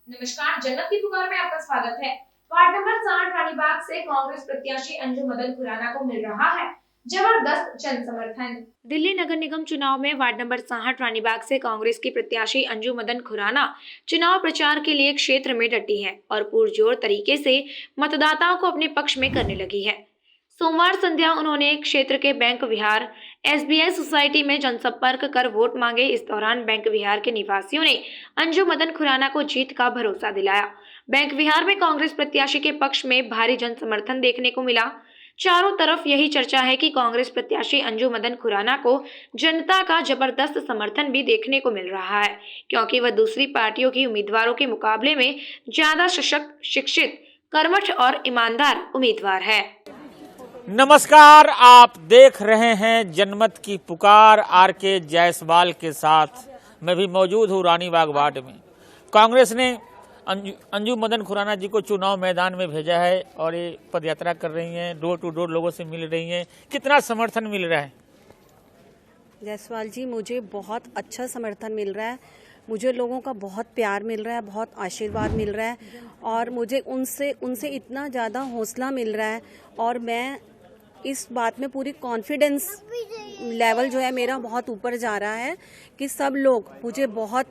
नमस्कार, जन्नत की पुकार में आपका स्वागत है। वार्ड नंबर 60 रानीबाग से कांग्रेस प्रत्याशी अंजू मदन खुराना को मिल रहा है जबरदस्त जन समर्थन। दिल्ली नगर निगम चुनाव में वार्ड नंबर 60 रानीबाग से कांग्रेस की प्रत्याशी अंजू मदन खुराना चुनाव प्रचार के लिए क्षेत्र में डटी है और पुरजोर तरीके से मतदाताओं को अपने पक्ष में करने लगी है। सोमवार संध्या उन्होंने क्षेत्र के बैंक विहार SBI सोसाइटी में जनसंपर्क कर वोट मांगे। इस दौरान बैंक विहार के निवासियों ने अंजू मदन खुराना को जीत का भरोसा दिलाया। बैंक विहार में कांग्रेस प्रत्याशी के पक्ष में भारी जन समर्थन देखने को मिला। चारों तरफ यही चर्चा है कि कांग्रेस प्रत्याशी अंजू मदन खुराना को जनता का जबरदस्त समर्थन भी देखने को मिल रहा है, क्योंकि वह दूसरी पार्टियों की उम्मीदवारों के मुकाबले में ज्यादा सशक्त, शिक्षित, कर्मठ और ईमानदार उम्मीदवार है। नमस्कार, आप देख रहे हैं जनमत की पुकार। RK जायसवाल के साथ मैं भी मौजूद हूँ रानीबाग वार्ड में। कांग्रेस ने अंजू मदन खुराना जी को चुनाव मैदान में भेजा है और ये पदयात्रा कर रही हैं, डोर टू डोर लोगों से मिल रही हैं। कितना समर्थन मिल रहा है? जायसवाल जी, मुझे बहुत अच्छा समर्थन मिल रहा है। मुझे लोगों का बहुत प्यार मिल रहा है, बहुत आशीर्वाद मिल रहा है और मुझे उनसे इतना ज़्यादा हौसला मिल रहा है और मैं इस बात में पूरी कॉन्फिडेंस लेवल जो है मेरा बहुत ऊपर जा रहा है कि सब लोग मुझे बहुत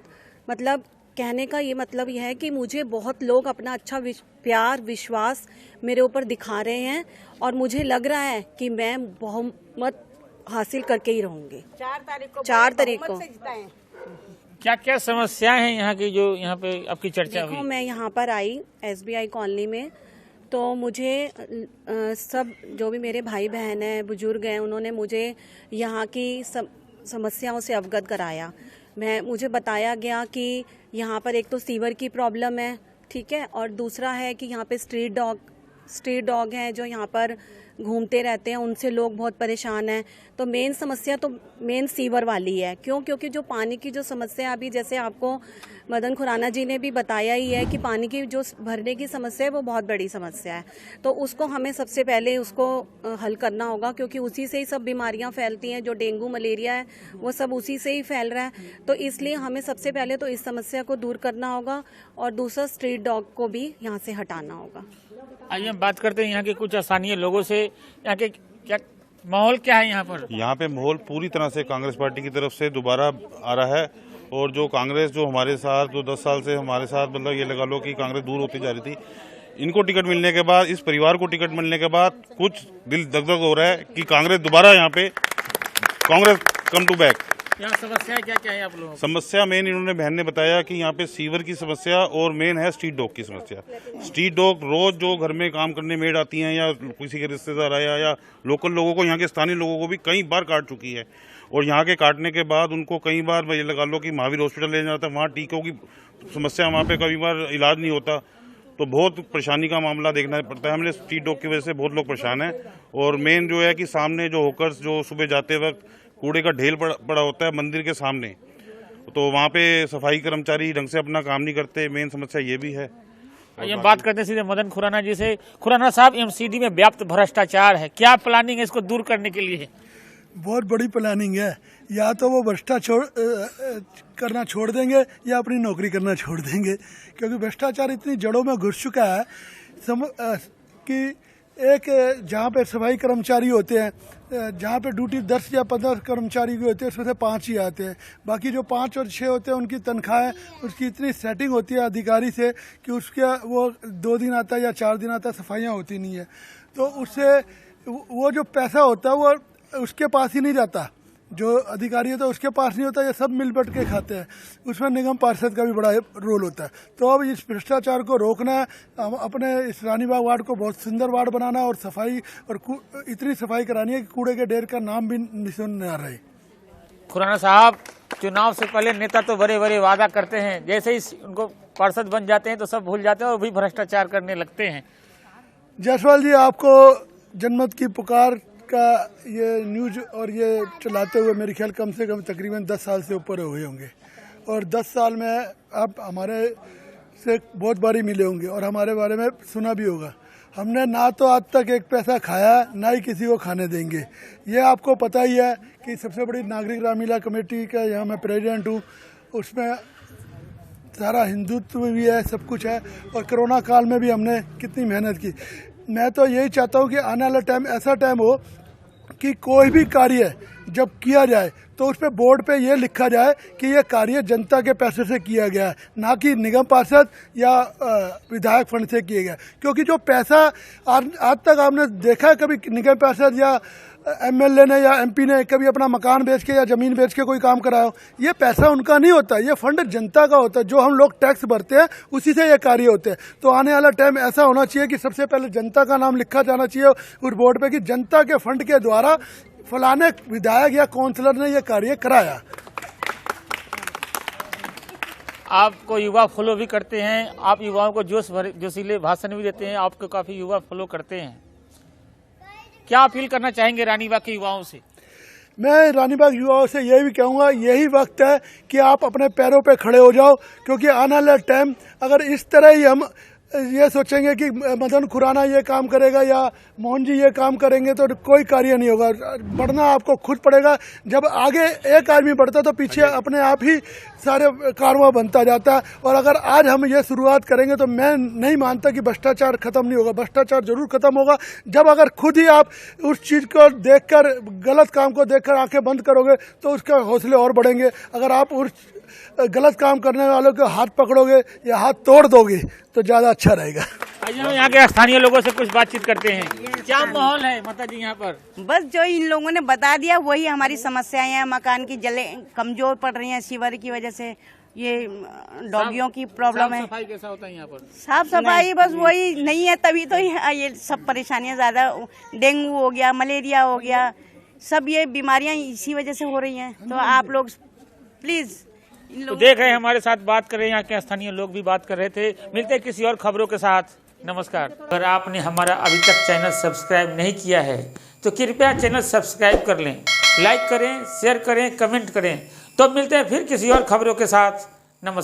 कहने का ये मतलब यह है कि मुझे बहुत लोग अपना अच्छा प्यार विश्वास मेरे ऊपर दिखा रहे हैं और मुझे लग रहा है कि मैं बहुमत हासिल करके ही रहूंगी। 4 तारीख को क्या क्या समस्याएं हैं यहाँ की जो यहाँ पे आपकी चर्चा हुई? मैं यहाँ पर आई SBI कॉलोनी में, तो मुझे सब जो भी मेरे भाई बहन हैं, बुजुर्ग हैं, उन्होंने मुझे यहाँ की समस्याओं से अवगत कराया। मुझे बताया गया कि यहाँ पर एक तो सीवर की प्रॉब्लम है, ठीक है, और दूसरा है कि यहाँ पे स्ट्रीट डॉग हैं जो यहाँ पर घूमते रहते हैं, उनसे लोग बहुत परेशान हैं। तो मेन समस्या तो मेन सीवर वाली है। क्योंकि जो पानी की जो समस्या अभी जैसे आपको मदन खुराना जी ने भी बताया ही है कि पानी की जो भरने की समस्या है वो बहुत बड़ी समस्या है। तो उसको हमें सबसे पहले उसको हल करना होगा, क्योंकि उसी से ही सब बीमारियां फैलती हैं। जो डेंगू मलेरिया है वो सब उसी से ही फैल रहा है। तो इसलिए हमें सबसे पहले तो इस समस्या को दूर करना होगा और दूसरा स्ट्रीट डॉग को भी यहाँ से हटाना होगा। आइए हम बात करते हैं यहाँ के कुछ स्थानीय लोगों से। यहाँ के क्या माहौल क्या है यहाँ पर? यहाँ पे माहौल पूरी तरह से कांग्रेस पार्टी की तरफ से दोबारा आ रहा है और जो कांग्रेस जो हमारे साथ जो 10 साल से हमारे साथ मतलब ये लगा लो कि कांग्रेस दूर होती जा रही थी, इनको टिकट मिलने के बाद, इस परिवार को टिकट मिलने के बाद कुछ दिल दगदग हो रहा है कि कांग्रेस दोबारा यहाँ पे कांग्रेस कम टू बैक। यहाँ समस्या क्या है आप लोगों? समस्या मेन इन्होंने बहन ने बताया कि यहाँ पे सीवर की समस्या और मेन है स्ट्रीट डॉग की समस्या। स्ट्रीट डॉग रोज जो घर में काम करने मेड आती हैं या किसी के रिश्तेदार आया या लोकल लोगों को, यहाँ के स्थानीय लोगों को भी कई बार काट चुकी है और यहाँ के काटने के बाद उनको कई बार ये लगा लो कि महावीर हॉस्पिटल ले जाता है, वहाँ टीकों की समस्या, वहाँ पे कई बार इलाज नहीं होता, तो बहुत परेशानी का मामला देखना पड़ता है हमें। स्ट्रीट डॉग की वजह से बहुत लोग परेशान हैं और मेन जो है कि सामने जो होकर्स जो सुबह जाते वक्त कूड़े का ढेर पड़ा होता है मंदिर के सामने, तो वहाँ पे सफाई कर्मचारी ढंग से अपना काम नहीं करते। मेन समस्या ये भी है। हम बात करते हैं सीधे मदन खुराना जी से। खुराना साहब, MCD में व्याप्त भ्रष्टाचार है, क्या प्लानिंग है इसको दूर करने के लिए? बहुत बड़ी प्लानिंग है। या तो वो भ्रष्टाचार करना छोड़ देंगे या अपनी नौकरी करना छोड़ देंगे, क्योंकि भ्रष्टाचार इतनी जड़ों में घुस चुका है कि एक जहाँ पे सफाई कर्मचारी होते हैं, जहाँ पे ड्यूटी 10 या 15 कर्मचारी भी होते हैं, उसमें से 5 ही आते हैं। बाकी जो 5 और 6 होते हैं उनकी तनख्वाहें, उसकी इतनी सेटिंग होती है अधिकारी से कि उसका वो 2 दिन आता है या 4 दिन आता है, सफाइयाँ होती नहीं है। तो उससे वो जो पैसा होता है वो उसके पास ही नहीं जाता, जो अधिकारी होता है उसके पास नहीं होता, ये सब मिल बट के खाते हैं। उसमें निगम पार्षद का भी बड़ा रोल होता है। तो अब इस भ्रष्टाचार को रोकना है, अपने इस रानीबाग वार्ड को बहुत सुंदर वार्ड बनाना और सफाई और इतनी सफाई करानी है कि कूड़े के ढेर का नाम भी निशान न रहे। खुराना साहब, चुनाव से पहले नेता तो बड़े बड़े वादा करते हैं, जैसे ही उनको पार्षद बन जाते हैं तो सब भूल जाते हैं और भी भ्रष्टाचार करने लगते हैं। जायसवाल जी, आपको जनमत की पुकार का ये न्यूज और ये चलाते हुए मेरे ख्याल कम से कम तकरीबन 10 साल से ऊपर हुए होंगे और 10 साल में आप हमारे से बहुत बारी मिले होंगे और हमारे बारे में सुना भी होगा। हमने ना तो आज तक एक पैसा खाया, ना ही किसी को खाने देंगे। ये आपको पता ही है कि सबसे बड़ी नागरिक रामलीला कमेटी का यहाँ मैं प्रेसिडेंट हूँ। उसमें सारा हिंदुत्व भी है, सब कुछ है। और कोरोना काल में भी हमने कितनी मेहनत की। मैं तो यही चाहता हूँ कि आने वाला टाइम ऐसा टाइम हो कि कोई भी कार्य जब किया जाए तो उस पर बोर्ड पे ये लिखा जाए कि ये कार्य जनता के पैसे से किया गया है, ना कि निगम पार्षद या विधायक फंड से किया गया। क्योंकि जो पैसा आज तक आपने देखा है कभी निगम पार्षद या एमएलए ने या एमपी ने कभी अपना मकान बेच के या ज़मीन बेच के कोई काम कराया हो? ये पैसा उनका नहीं होता, ये फंड जनता का होता है। जो हम लोग टैक्स भरते हैं उसी से ये कार्य होते हैं। तो आने वाला टाइम ऐसा होना चाहिए कि सबसे पहले जनता का नाम लिखा जाना चाहिए उस बोर्ड पे कि जनता के फंड के द्वारा फलाने विधायक या काउंसलर ने ये कार्य कराया। आपको युवा फॉलो भी करते हैं, आप युवाओं को जोशीले भाषण भी देते हैं, आपको काफी युवा फॉलो करते हैं। क्या अपील करना चाहेंगे रानीबाग के युवाओं से? मैं रानीबाग युवाओं से यही भी कहूँगा, यही वक्त है कि आप अपने पैरों पे खड़े हो जाओ। क्योंकि आने वाला टाइम अगर इस तरह ही हम ये सोचेंगे कि मदन खुराना ये काम करेगा या मोहन जी ये काम करेंगे तो कोई कार्य नहीं होगा। बढ़ना आपको खुद पड़ेगा। जब आगे एक आदमी बढ़ता तो पीछे अपने आप ही सारे कारवां बनता जाता है। और अगर आज हम ये शुरुआत करेंगे तो मैं नहीं मानता कि भ्रष्टाचार खत्म नहीं होगा। भ्रष्टाचार जरूर खत्म होगा जब अगर खुद ही आप उस चीज़ को देखकर, गलत काम को देखकर आंखें बंद करोगे तो उसके हौसले और बढ़ेंगे। अगर आप उस गलत काम करने वालों के हाथ पकड़ोगे या हाथ तोड़ दोगे तो ज़्यादा अच्छा रहेगा। आइए हम यहाँ के स्थानीय लोगों से कुछ बातचीत करते हैं। क्या माहौल है माता जी यहाँ पर? बस जो इन लोगों ने बता दिया वही हमारी समस्याएं हैं। मकान की जले कमजोर पड़ रही हैं सीवर की वजह से, ये डॉगियों की प्रॉब्लम है। सफाई कैसा होता है यहाँ पर? साफ सफाई बस वही नहीं है, तभी तो ये सब परेशानियां ज्यादा, डेंगू हो गया, मलेरिया हो गया, सब ये बीमारियां इसी वजह से हो रही हैं। तो आप लोग प्लीज तो देख रहे हैं, हमारे साथ बात कर रहे हैं, यहाँ के स्थानीय लोग भी बात कर रहे थे। मिलते हैं किसी और खबरों के साथ। नमस्कार। अगर आपने हमारा अभी तक चैनल सब्सक्राइब नहीं किया है तो कृपया चैनल सब्सक्राइब कर लें, लाइक करें, शेयर करें, कमेंट करें। तो मिलते हैं फिर किसी और खबरों के साथ। नमस्कार।